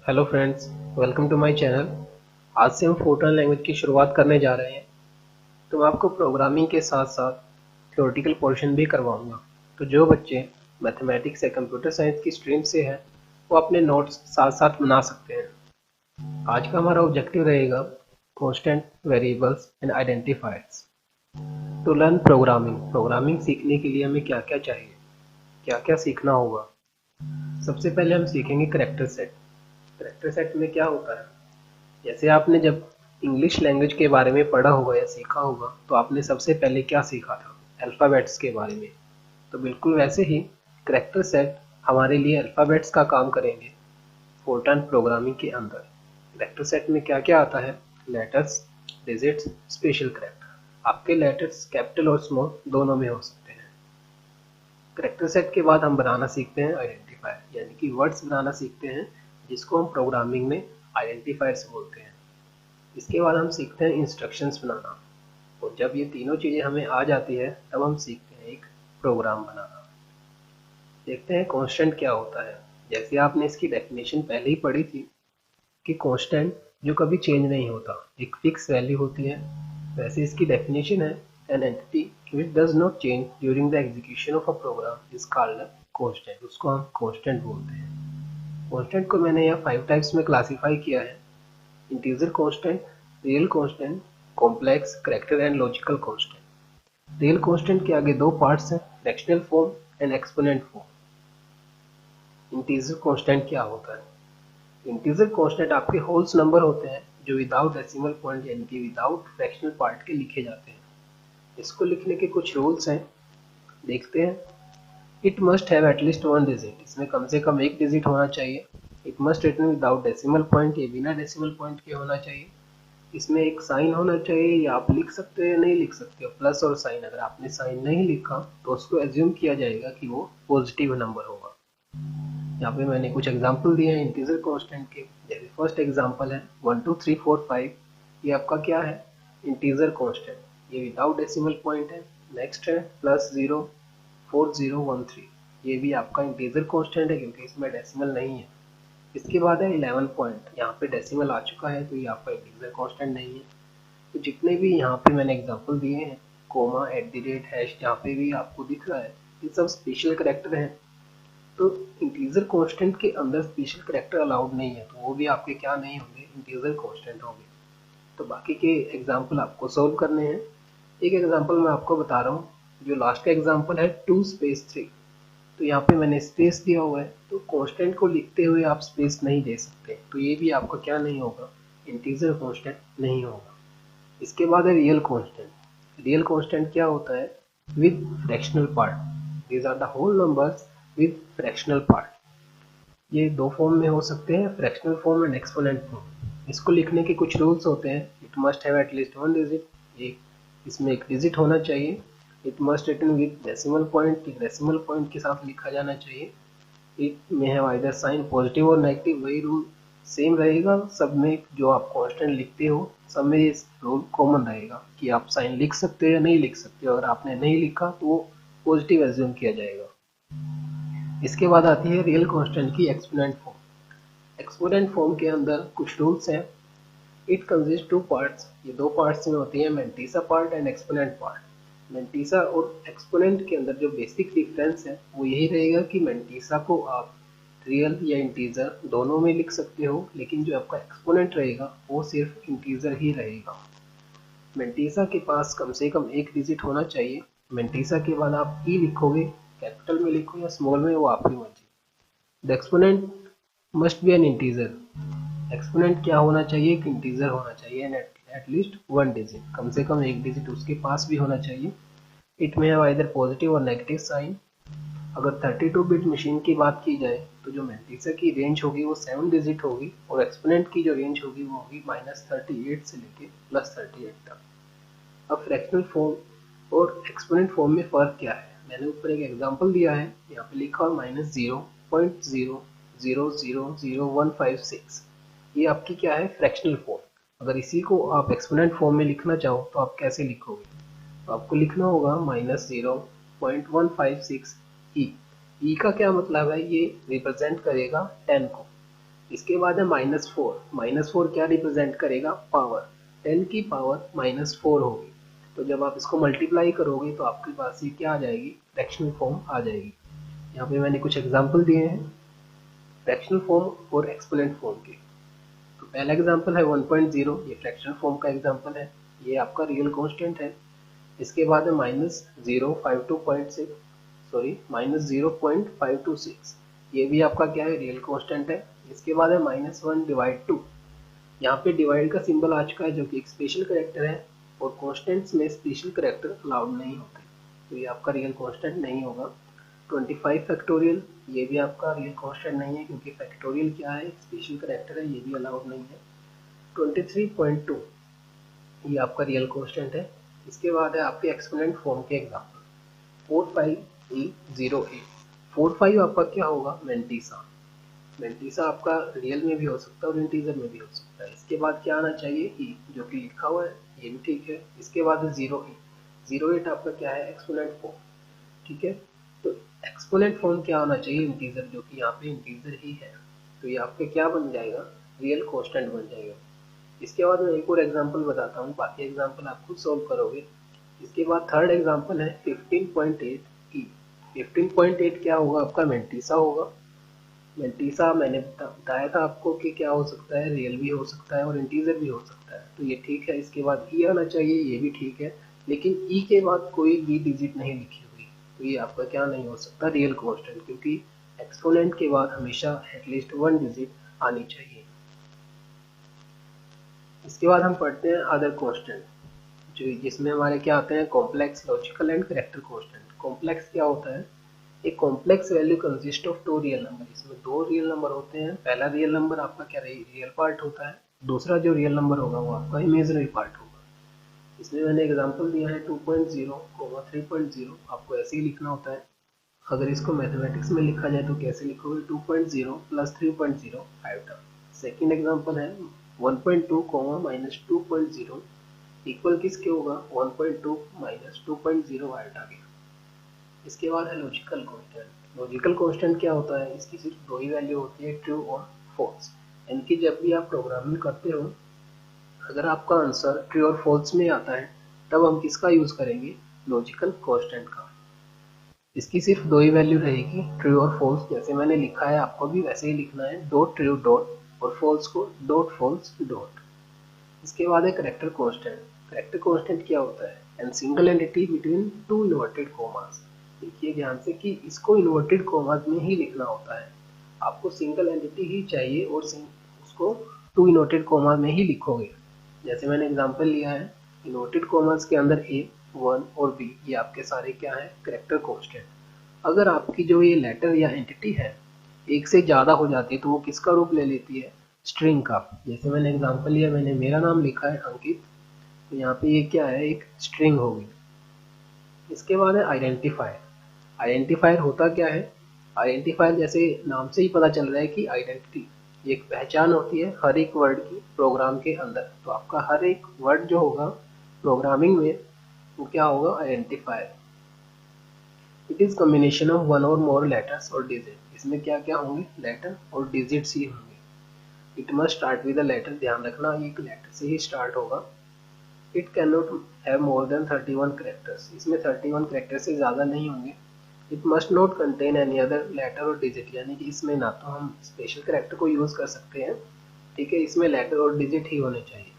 Hello friends, welcome to my channel. आज से हम फोर्ट्रान लैंग्वेज की शुरुआत करने जा रहे हैं। तो मैं आपको प्रोग्रामिंग के साथ साथ थ्योरेटिकल पोर्शन भी करवाऊंगा। तो जो बच्चे मैथमेटिक्स या कंप्यूटर साइंस की स्ट्रीम से हैं वो अपने नोट्स साथ साथ बना सकते हैं। आज का हमारा ऑब्जेक्टिव रहेगा constant, variables and identifiers. To learn programming सीखने के लिए हमें क्या क्या चाहिए, क्या क्या सीखना होगा। सबसे पहले हम सीखेंगे करैक्टर सेट। करैक्टर सेट में क्या होता है, जैसे आपने जब इंग्लिश लैंग्वेज के बारे में पढ़ा होगा या सीखा होगा तो आपने सबसे पहले क्या सीखा था, अल्फ़ाबेट्स के बारे में। तो बिल्कुल वैसे ही करैक्टर सेट हमारे लिए अल्फ़ाबेट्स का काम करेंगे फोर्ट्रान प्रोग्रामिंग के अंदर। करैक्टर सेट में क्या क्या आता है, लेटर्स, डिजिट्स, स्पेशल करैक्टर। आपके लेटर्स कैपिटल और स्मॉल दोनों में हो सकते हैं। करैक्टर सेट के बाद हम बनाना सीखते हैं आइडेंटिफायर, यानी कि वर्ड्स बनाना सीखते हैं जिसको हम प्रोग्रामिंग में आइडेंटिफायर्स बोलते हैं। इसके बाद हम सीखते हैं इंस्ट्रक्शंस बनाना, और जब ये तीनों चीज़ें हमें आ जाती है तब हम सीखते हैं एक प्रोग्राम बनाना। देखते हैं कांस्टेंट क्या होता है। जैसे आपने इसकी डेफिनेशन पहले ही पढ़ी थी कि कांस्टेंट जो कभी चेंज नहीं होता, एक फिक्स वैल्यू होती है, वैसे इसकी डेफिनेशन है an entity which does not change during the execution of a program is called a constant. उसको हम कांस्टेंट बोलते हैं। कांस्टेंट को मैंने यहाँ 5 टाइप्स में क्लासीफाई किया है: integer constant, real constant, complex, character and logical constant. Real constant के आगे दो पार्ट्स हैं, fractional form and exponent form. Integer constant क्या होता है? इंटीजर कांस्टेंट आपके होल्स नंबर होते हैं जो विदाउट डेसिमल पॉइंट यानी कि विदाउट फ्रैक्शनल पार्ट के लिखे जाते हैं। इसको लिखने के कुछ रूल्स हैं, देखते हैं। It must have at least one digit, इसमें कम से कम एक डिजिट होना चाहिए। It must written without decimal point, ये बिना डेसिमल पॉइंट के होना चाहिए। इसमें एक साइन होना चाहिए, या आप लिख सकते हो या नहीं लिख सकते हो, प्लस और साइन। अगर आपने साइन नहीं लिखा तो उसको एज्यूम किया जाएगा कि वो पॉजिटिव नंबर होगा। यहाँ पे मैंने कुछ एग्जांपल दिए हैं इंटीजर कांस्टेंट के। जैसे फर्स्ट एग्जांपल है 1 2 3 4 5, ये आपका क्या है, इंटीजर कांस्टेंट, ये विदाउट डेसिमल पॉइंट है। नेक्स्ट है +0 4 0 1 3, ये भी आपका इंटीजर कांस्टेंट है क्योंकि इसमें डेसिमल नहीं है। इसके बाद है 11 पॉइंट, यहाँ पे डेसिमल आ चुका है तो ये आपका इंटीजर कांस्टेंट नहीं है। तो जितने भी यहाँ पे मैंने एग्जांपल दिए हैं, कोमा, @ हैश, जहाँ पे भी आपको दिख रहा है, ये सब स्पेशल करैक्टर हैं। तो इंटीजर कांस्टेंट के अंदर स्पेशल करैक्टर अलाउड नहीं है, तो वो भी आपके क्या नहीं होंगे, इंटीजर कांस्टेंट होंगे। तो बाकी के एग्जांपल आपको सोल्व करने हैं। एक एग्जांपल मैं आपको बता रहा हूँ, जो लास्ट का एग्जांपल है 2 स्पेस 3, तो यहाँ पे मैंने स्पेस दिया हुआ है, तो कांस्टेंट को लिखते हुए आप स्पेस नहीं दे सकते, तो ये भी आपका क्या नहीं होगा, इंटीजर कांस्टेंट नहीं होगा। इसके बाद है रियल कांस्टेंट। रियल कांस्टेंट क्या होता है, with fractional part, these are the whole numbers with fractional part. ये दो फॉर्म में हो सकते हैं, fractional form and exponent form. इसको लिखने के कुछ रूल्स होते हैं। It must have at least one digit, एक इसमें एक डिजिट होना चाहिए। It must written with decimal point, decimal point के साथ लिखा जाना चाहिए। It may have either sign positive और नेगेटिव, वही रूल सेम रहेगा सब में, जो आप कांस्टेंट लिखते हो सब में ये रूल कॉमन रहेगा कि आप साइन लिख सकते हो या नहीं लिख सकते हो। अगर आपने नहीं लिखा तो वो पॉजिटिव एज्यूम किया जाएगा। इसके बाद आती है रियल कांस्टेंट की एक्सपोनेंट फॉर्म। एक्सपोनेंट फॉर्म के अंदर कुछ रूल्स हैं। इट कंसिस्ट टू पार्ट्स, ये दो पार्ट्स में होती है, mantissa part and exponent part. Mantissa और एक्सपोनेंट के अंदर जो बेसिक डिफरेंस है वो यही रहेगा कि मैंटीसा को आप रियल या इंटीजर दोनों में लिख सकते हो, लेकिन जो आपका एक्सपोनेंट रहेगा वो सिर्फ इंटीजर ही रहेगा। मैंटीसा के पास कम से कम एक डिजिट होना चाहिए। मैंटीसा के बाद आप ई लिखोगे, कैपिटल में लिखो या स्मॉल में, वो आपकी मर्जी। The exponent must be N integer, exponent क्या होना चाहिए, एक इंटीजर होना चाहिए, एंड एटलीस्ट वन डिजिट, कम से कम एक डिजिट उसके पास भी होना चाहिए। It may have either positive और नेगेटिव साइन। अगर 32 बिट मशीन की बात की जाए तो जो मैंटीसा की रेंज होगी वो 7 डिजिट होगी, और एक्सपोनेंट की जो रेंज होगी वो होगी -38 से लेके +38 तक। अब फ्रैक्शनल फॉर्म और एक्सपोनेंट फॉर्म में फ़र्क क्या है, मैंने ऊपर एक एग्जांपल दिया है, यहाँ पे लिखा है -0.0000156, ये आपकी क्या है, फ्रैक्शनल फॉर्म। अगर इसी को आप एक्सपोनेंट फॉर्म में लिखना चाहो तो आप कैसे लिखोगे, तो आपको लिखना होगा -0.156 ई। ई का क्या मतलब है, ये रिप्रेजेंट करेगा 10 को। इसके बाद है -4। -4 क्या रिप्रेजेंट करेगा? पावर। 10 की पावर -4 होगी। तो जब आप इसको मल्टीप्लाई करोगे तो आपके पास ये क्या आ जाएगी? फ्रैक्शनल फॉर्म आ जाएगी। यहाँ पे मैंने कुछ एग्जाम्पल दिए हैं फ्रैक्शनल फॉर्म और एक्सपोनेंट फॉर्म के। तो पहला एग्जाम्पल है 1.0, ये फ्रैक्शनल फॉर्म का एग्जाम्पल है, ये आपका रियल कांस्टेंट है। इसके बाद है -0.526, ये भी आपका क्या है? रियल कांस्टेंट है। इसके बाद है -1/2, यहाँ पे डिवाइड का सिंबल आ चुका है जो कि एक स्पेशल कैरेक्टर है, और कांस्टेंट्स में स्पेशल कैरेक्टर अलाउड नहीं होते, तो ये आपका रियल कांस्टेंट नहीं होगा। 25 फैक्टोरियल, ये भी आपका रियल कांस्टेंट नहीं है, क्योंकि फैक्टोरियल क्या है? स्पेशल कैरेक्टर है, ये भी अलाउड नहीं है। 23.2, ये आपका रियल कांस्टेंट है। इसके बाद है आपके एक्सपोनेंट फॉर्म के एग्जांपल 45E08। 45 आपका क्या होगा? मेंटिसा। मेंटिसा आपका रियल में भी हो सकता है और इंटीजर में भी हो सकता है। इसके बाद क्या आना चाहिए? ई, जो कि लिखा हुआ है, ये भी ठीक है। इसके बाद 0E। 08 आपका क्या है? एक्सपोनेंट फॉर्म, ठीक है। तो एक्सपोनेंट फॉर्म क्या होना चाहिए? इंटीजर, जो कि यहाँ पे इंटीजर ही है, तो ये आपके क्या बन जाएगा? रियल कांस्टेंट बन जाएगा। इसके बाद मैं एक और एग्जांपल बताता हूँ, बाकी एग्जांपल आप खुद सॉल्व करोगे। इसके बाद थर्ड एग्जांपल है 15.8E। 15.8 क्या होगा? आपका मेंटिसा होगा। मेंटिसा मैंने बताया था आपको कि क्या हो सकता है? रियल भी हो सकता है और इंटीजर भी हो सकता है, तो ये ठीक है। इसके बाद ई आना चाहिए, ये भी ठीक है, लेकिन ई के बाद कोई भी डिजिट नहीं लिखी हुई, तो ये आपका क्या नहीं हो सकता? रियल कांस्टेंट, क्योंकि एक्सपोनेंट के बाद हमेशा एटलीस्ट 1 डिजिट आनी चाहिए। इसके बाद हम पढ़ते हैं अदर कांस्टेंट, जो जिसमें हमारे क्या आते हैं? Complex, logical and character constant. Complex क्या होता है? एक complex value consist of 2 real number. इसमें 2 रियल नंबर होते हैं। पहला रियल नंबर आपका क्या रियल पार्ट होता है, दूसरा जो रियल नंबर होगा वो आपका इमेजिनरी पार्ट होगा। इसमें मैंने एग्जांपल दिया है 2.0, 3.0, आपको ऐसे ही लिखना होता है। अगर इसको मैथमेटिक्स में लिखा जाए तो कैसे लिखोगे? 2.0 प्लस 3.0 आयोटा। सेकेंड एग्जांपल है 1.2, -2.0 इक्वल किसके होगा? 1.2 -2.0 आयोटा के। इसके बाद है लॉजिकल कांस्टेंट। लॉजिकल कांस्टेंट क्या होता है? इसकी सिर्फ दो ही वैल्यू होती है, ट्रू और फॉल्स। यानी कि जब भी आप प्रोग्रामिंग करते हो, अगर आपका आंसर ट्रू और फॉल्स में आता है, तब हम किसका यूज करेंगे? लॉजिकल कांस्टेंट का। इसकी सिर्फ दो ही वैल्यू रहेगी, ट्रू और फॉल्स। जैसे मैंने लिखा है आपको भी वैसे ही लिखना है, डॉट ट्रू डॉट, और फॉल्स को डॉट फॉल्स डॉट। इसके बाद है करेक्टर कांस्टेंट। करेक्टर कांस्टेंट क्या होता है? And single entity between two inverted commas. देखिए ध्यान से कि इसको इन्वर्टेड कोमास में ही लिखना होता है। आपको सिंगल एंटिटी ही चाहिए और उसको टू इन्वर्टेड कोमास में ही लिखोगे। जैसे मैंने एग्जांपल लिया है, इन्वर्टेड कोमास के अंदर ए, 1 और बी, ये आपके सारे क्या है? Character constant. अगर आपकी जो ये लेटर या एंटिटी है एक से ज़्यादा हो जाती है, तो वो किसका रूप ले लेती है? स्ट्रिंग का। जैसे मैंने एग्जांपल लिया, मैंने मेरा नाम लिखा है अंकित, तो यहाँ पे ये क्या है? एक स्ट्रिंग होगी। इसके बाद है आइडेंटिफायर। आइडेंटिफायर होता क्या है? आइडेंटिफायर जैसे नाम से ही पता चल रहा है कि आइडेंटिटी, ये एक पहचान होती है हर एक वर्ड की प्रोग्राम के अंदर। तो आपका हर एक वर्ड जो होगा प्रोग्रामिंग में, वो क्या होगा? Identifier. It is combination of one और मोर लेटर्स और डिजिट। इसमें क्या क्या होंगे? लेटर और डिजिट्स ही होंगे। It must start with a letter, ध्यान रखना ये एक लेटर से ही स्टार्ट होगा। It can not have more than 31 characters, इसमें 31 कैरेक्टर से ज़्यादा नहीं होंगे। It must not contain any other letter और डिजिट, यानी कि इसमें ना तो हम स्पेशल कैरेक्टर को यूज़ कर सकते हैं, ठीक है, इसमें लेटर और डिजिट ही होने चाहिए।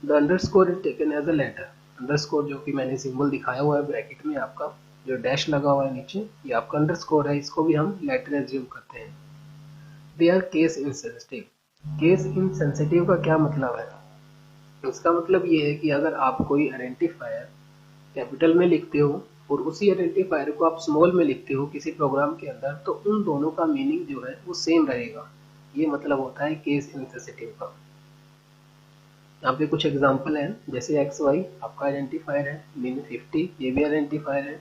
The underscore is taken as a letter. Underscore जो कि मैंने सिंबल दिखाया हुआ है ब्रैकेट में, आपका जो डैश लगा हुआ है नीचे, ये आपका अंडरस्कोर है, इसको भी हम लेटर एज्यूम करते हैं। They are case insensitive. Case insensitive का क्या मतलब है? इसका मतलब ये है कि अगर आप कोई आइडेंटिफायर कैपिटल में लिखते हो और उसी आइडेंटिफायर को आप स्मॉल में लिखते हो किसी प्रोग्राम के अंदर, तो उन दोनों का मीनिंग जो है वो सेम रहेगा। ये मतलब होता है केस इनसेंसिटिव का। यहाँ पे कुछ एग्जांपल हैं, जैसे एक्स वाई आपका आइडेंटिफायर है, मीन 50 ये भी आइडेंटिफायर है,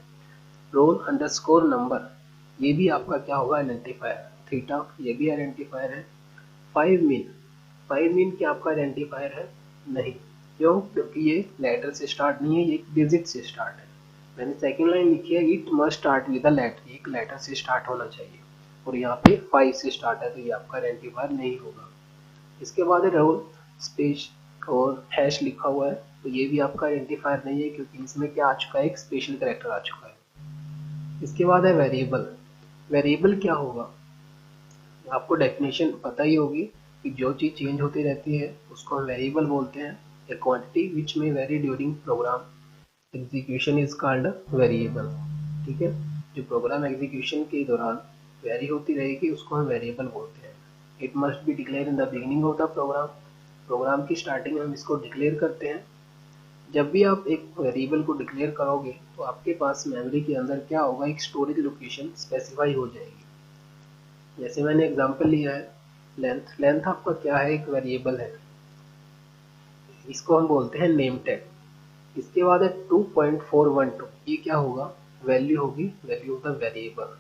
रोल अंडरस्कोर नंबर ये भी आपका क्या होगा? आइडेंटिफायर। थीटा ये भी आइडेंटिफायर है। 5 मीन, 5 मीन क्या आपका आइडेंटिफायर है? नहीं। क्यों? क्योंकि ये लेटर से स्टार्ट नहीं है, ये एक डिजिट से स्टार्ट है। मैंने सेकंड लाइन लिखी है, it must start with a letter, एक लेटर से स्टार्ट होना चाहिए। और यहाँ पे 5 से स्टार्ट है तो ये आपका आइडेंटिफायर नहीं होगा। इसके बाद है रोल स्पेस और हैश लिखा हुआ है तो ये भी आपका आइडेंटिफायर नहीं है क्योंकि इसमें क्या आ चुका है, एक स्पेशल कैरेक्टर आ चुका है। इसके बाद है वेरिएबल। वेरिएबल क्या होगा, आपको डेफिनेशन पता ही होगी कि जो चीज़ चेंज होती रहती है उसको हम वेरिएबल बोलते हैं। ए क्वांटिटी विच में very during program execution is called variable. ठीक है, जो प्रोग्राम एग्जीक्यूशन के दौरान वेरी होती रहेगी उसको हम वेरिएबल बोलते हैं। It must be declare in the beginning of the program. Program की स्टार्टिंग में हम इसको डिक्लेयर करते हैं। जब भी आप एक वेरिएबल को डिक्लेयर करोगे तो आपके पास मेमोरी के अंदर क्या होगा, एक स्टोरेज लोकेशन स्पेसिफाई हो जाएगी। जैसे मैंने एग्जांपल लिया है लेंथ। लेंथ आपका क्या है, एक वेरिएबल है, इसको हम बोलते हैं नेम टैग। इसके बाद है 2.412, ये क्या होगा, वैल्यू होगी, वैल्यू ऑफ द वेरिएबल।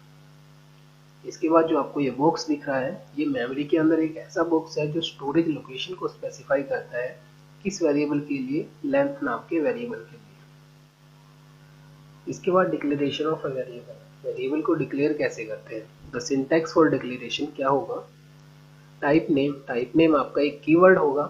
इसके बाद जो आपको ये बॉक्स दिख रहा है ये मेमोरी के अंदर एक ऐसा बॉक्स है जो स्टोरेज लोकेशन को स्पेसिफाई करता है किस वेरिएबल के लिए, लेंथ नाम के वेरिएबल के लिए। इसके बाद declaration of a variable. Variable को डिक्लेयर कैसे करते हैं, द सिंटैक्स फॉर डिक्लेरेशन क्या होगा, टाइप नेम। टाइप नेम आपका एक कीवर्ड होगा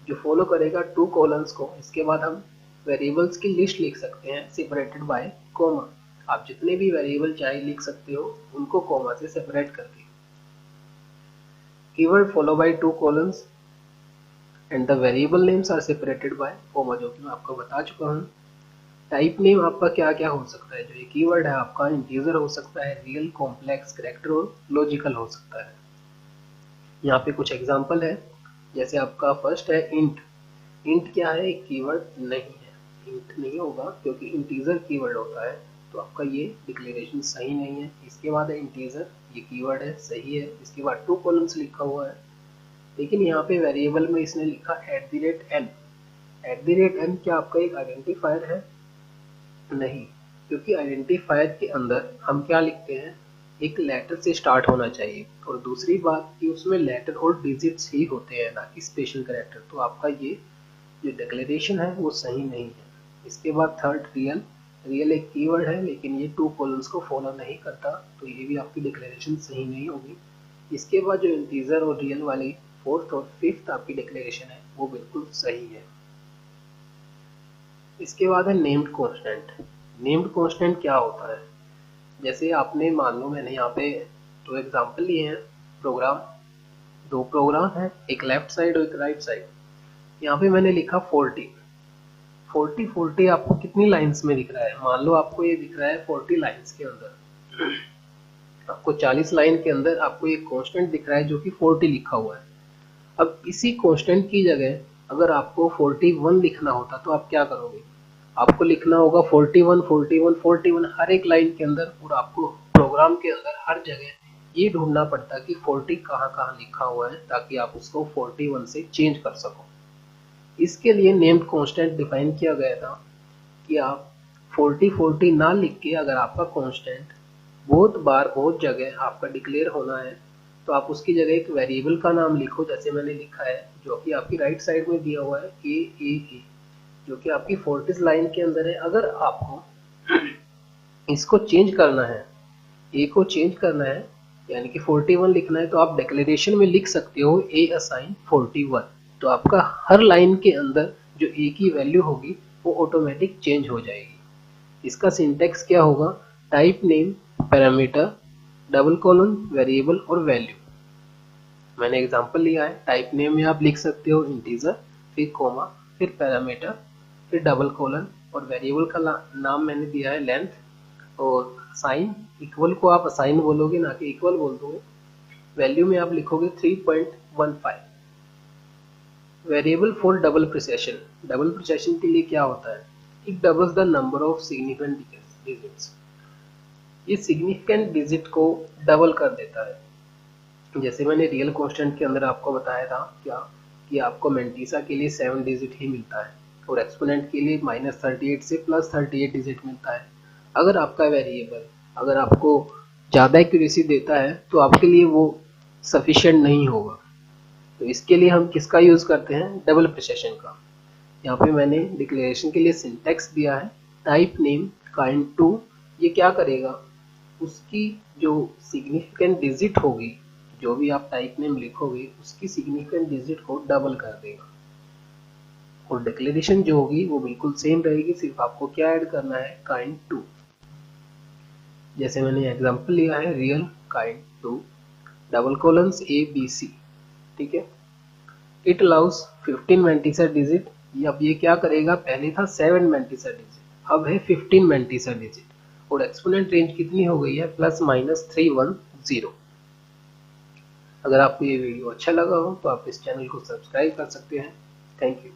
जो फॉलो करेगा 2 कॉलम्स को। इसके बाद हम वेरिएबल्स की लिस्ट लिख सकते हैं सेपरेटेड बाय कॉमा। आप जितने भी वेरिएबल चाहे लिख सकते हो उनको कॉमा से सेपरेट करके। Keyword follow by 2 columns and the variable names are separated by comma, जो कि मैं आपको बता चुका हूँ। टाइप नेम आपका क्या क्या हो सकता है, जो ये कीवर्ड है आपका इंटीजर हो सकता है, रियल, कॉम्प्लेक्स, कैरेक्टर और लॉजिकल हो सकता है। यहाँ पे कुछ एग्जांपल है, जैसे आपका फर्स्ट है इंट। इंट क्या है, एक कीवर्ड नहीं है, इंट नहीं होगा क्योंकि इंटीजर कीवर्ड होता है तो आपका ये डिक्लेरेशन सही नहीं है। इसके बाद है इंटीजर, ये कीवर्ड है, सही है। इसके बाद 2 कॉलम्स लिखा हुआ है, लेकिन यहाँ पे वेरिएबल में इसने लिखा @n। @n क्या आपका एक आइडेंटिफायर है, नहीं, क्योंकि आइडेंटिफायर के अंदर हम क्या लिखते हैं, एक लेटर से स्टार्ट होना चाहिए, और दूसरी बात कि उसमें लेटर और डिजिट्स ही होते हैं, ना कि स्पेशल कैरेक्टर। तो आपका ये जो डिक्लेरेशन है वो सही नहीं है। इसके बाद थर्ड रियल। रियल एक कीवर्ड है लेकिन ये 2 कॉलम्स को फॉलो नहीं करता तो ये भी आपकी डिक्लेरेशन सही नहीं होगी। इसके बाद जो इंटीजर और रियल वाली फोर्थ और फिफ्थ आपकी डिक्लेरेशन है वो बिल्कुल सही है। इसके बाद है नेम्ड कांस्टेंट। नेम्ड कांस्टेंट क्या होता है, जैसे आपने मान लो मैंने यहाँ पे 2 एग्जांपल लिए हैं। प्रोग्राम, 2 प्रोग्राम है, एक लेफ्ट साइड और एक राइट साइड। यहाँ पे मैंने लिखा 40। 40 आपको कितनी लाइंस में दिख रहा है, मान लो आपको ये दिख रहा है 40 लाइंस के अंदर। आपको 40 लाइन के अंदर आपको एक कांस्टेंट दिख रहा है जो कि 40 लिखा हुआ है। अब इसी कांस्टेंट की जगह अगर आपको 41 लिखना होता तो आप क्या करोगे, आपको लिखना होगा 41 41 41 हर एक लाइन के अंदर, और आपको प्रोग्राम के अंदर हर जगह ये ढूंढना पड़ता कि 40 कहाँ लिखा हुआ है ताकि आप उसको 41 से चेंज कर सको। इसके लिए नेम्ड कांस्टेंट डिफाइन किया गया था कि आप 40 ना लिख के अगर आपका कांस्टेंट बहुत बार बहुत जगह आपका डिक्लेयर होना है तो आप उसकी जगह एक वेरिएबल का नाम लिखो, जैसे मैंने लिखा है जो कि आपकी राइट साइड में दिया हुआ है ए, जो कि आपकी 40 लाइन के अंदर है। अगर आपको इसको चेंज करना है, ए को चेंज करना है यानी कि 41 लिखना है, तो आप डिक्लेरेशन में लिख सकते हो ए असाइन 41। तो आपका हर लाइन के अंदर जो ए की वैल्यू होगी वो ऑटोमेटिक चेंज हो जाएगी। इसका सिंटेक्स क्या होगा, type name, parameter, double colon, variable और वैल्यू। मैंने एग्जांपल लिया है, टाइप नेम में आप लिख सकते हो इंटीजर, फिर कोमा, फिर पैरामीटर, फिर डबल कॉलन, और वेरिएबल का नाम मैंने दिया है लेंथ, और असाइन, इक्वल को आप असाइन बोलोगे ना कि इक्वल बोल दोगे। वैल्यू में आप लिखोगे 3.15। Variable for double precision. Double precision के लिए क्या होता है, it doubles the number of significant digits. ये सिग्निफिकेंट डिजिट को डबल कर देता है। जैसे मैंने रियल कांस्टेंट के अंदर आपको बताया था क्या कि आपको मेंटिसा के लिए 7 डिजिट ही मिलता है और एक्सपोनेंट के लिए -38 से +38 डिजिट मिलता है। अगर आपका वेरिएबल अगर आपको ज़्यादा एक्यूरेसी देता है तो आपके लिए वो सफिशिएंट नहीं होगा। तो इसके लिए हम किसका यूज़ करते हैं, डबल प्रिसेशन का। यहाँ पे मैंने डिक्लेरेशन के लिए सिंटेक्स दिया है, टाइप नेम काइंड टू। ये क्या करेगा, उसकी जो सिग्निफिकेंट डिजिट होगी, जो भी आप टाइप नेम लिखोगे उसकी सिग्निफिकेंट डिजिट को डबल कर देगा। और डिक्लेरेशन जो होगी वो बिल्कुल सेम रहेगी, सिर्फ आपको क्या ऐड करना है, काइंड टू। जैसे मैंने एग्जांपल लिया है real kind to double colons ABC, ठीक है। It allows 15 mantissa digit. अब ये क्या करेगा, पहले था 7 मैंटिसा डिजिट, अब है 15 मैंटिसा डिजिट। और एक्सपोनेंट रेंज कितनी हो गई है, +-310। अगर आपको ये वीडियो अच्छा लगा हो तो आप इस चैनल को सब्सक्राइब कर सकते हैं। Thank you.